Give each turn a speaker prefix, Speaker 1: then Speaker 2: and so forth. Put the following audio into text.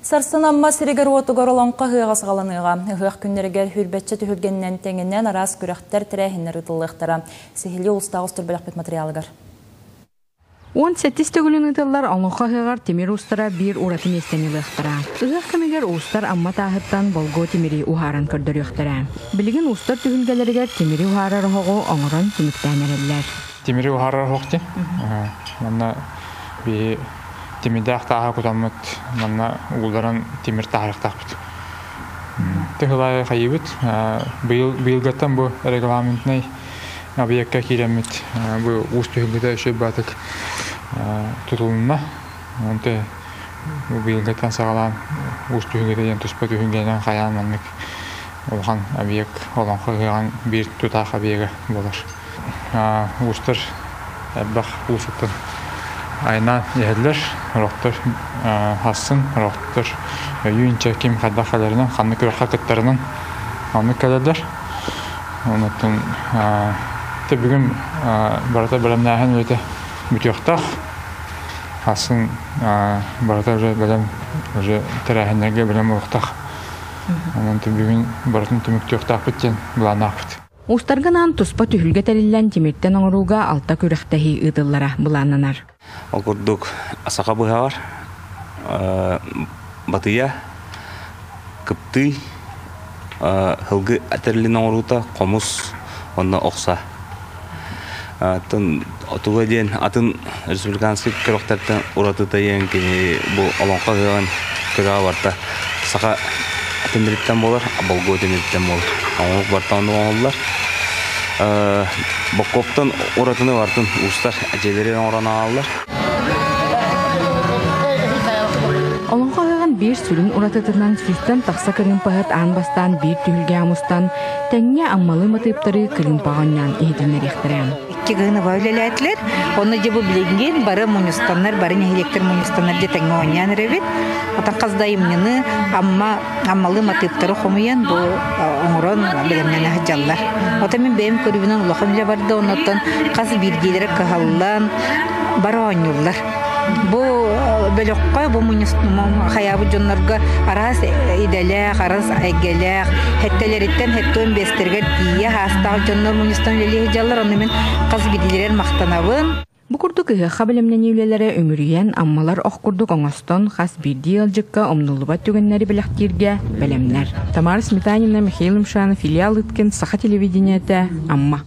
Speaker 1: Сарсынамма сиригер отугар олонқа хыгас галаныга. Хыгак күннерегер хүрбетче түһүлгеннен теңинен арас күрәхтер тирәһиннәр ытыллыктара. Сихили устагыс турбалак материалыгар.
Speaker 2: 18 төгүлүн ытыллар олонқа хыгар темир устара бир уратын эстенилыктара. Хыгак кемегер устар амма тахыттан болго темири ухаран көрдөрүктара. Билигин устар түһүлгелерге темири ухарар хого оңорон түмүктәнерләр.
Speaker 3: Темири ухарар хокти. Манна би темидах таа кутамыт манна улдаран темир таарыктакпыт. Тыгылай хайбыт быйылгаттан бу регламентный объектка киремит бу устугыда өшө батык тутулунна онте быйылгаттан сагалан устугыда ен туспа түгүнгенен каян маннык олхан объект олон кыган бир тутак объекты болор. Устар бах усуттан айна ерлер, роқтар хасын, роқтар үйінче кем қадақаларынан, қанны көрі қақыттарынан қанны кәлерлер. Онытын бүгін барата білімді әхін өте мүтіқтақ. Хасын барата білім тәрәхінлерге білім ұқтақ. Онытын бүгін баратын түмікті ұқтақ біттен бұланы ақпыт.
Speaker 2: Устарганан туспа түһүлге тәриллән тимирттен оңыруга алта күрәхтәһи ыдыллара буланнанар.
Speaker 4: Окурдук асака быһар, батыя, кыпты, хылгы атерлин оңырута комус онна окса. Тын отугаден атын республиканский көрөктөрдөн уратыта ен ки бу олонка ган көрө барта. Сака темириттен болар, болго темириттен болар. Оңук бартан оңоллар. Бокоптан уратыны бартын устар әжелерен орана алалар.
Speaker 2: Олонқа ғаған бир сүлін уратытынан сүстен тақса кірін пағыт анбастан бир түхілге амустан тәңне аммалы матыптары кірін пағаннан ехділнер ектірен.
Speaker 5: Кегіні бәулеләтілер, оны жебі білінген бары мұнюстанлар, бары нәхелектер мұнюстанлар де тәңе оңян рәбет. Отан қаздайымнені аммалы матыптары қомыян бұл оңырон білімнен әхджаллар. Отан мен бәйім көрібінен ұлақым ле барды, онытан қаз біргелері қағаллан бары оңюллар. Бұл бөліққа бұл мұнюстанлар қаябы жонларға арас иделәқ, арас әйгеләқ, хәттелеріттен хәттуын бестергер тие хастағы жонлар мұнюстанлар лехджаллар, оны мен қаз біргелерін мақтанауын.
Speaker 2: Бу курдук ыха билемнен үйлелere өмүрүйен аммалар ох курдук оңостон хас бирди алжыкка омнулубат түгеннери билектирге белемнер. Тамара Сметанина, Михаил Мшанов, филиал Иткин, Саха телевидениете, Амма.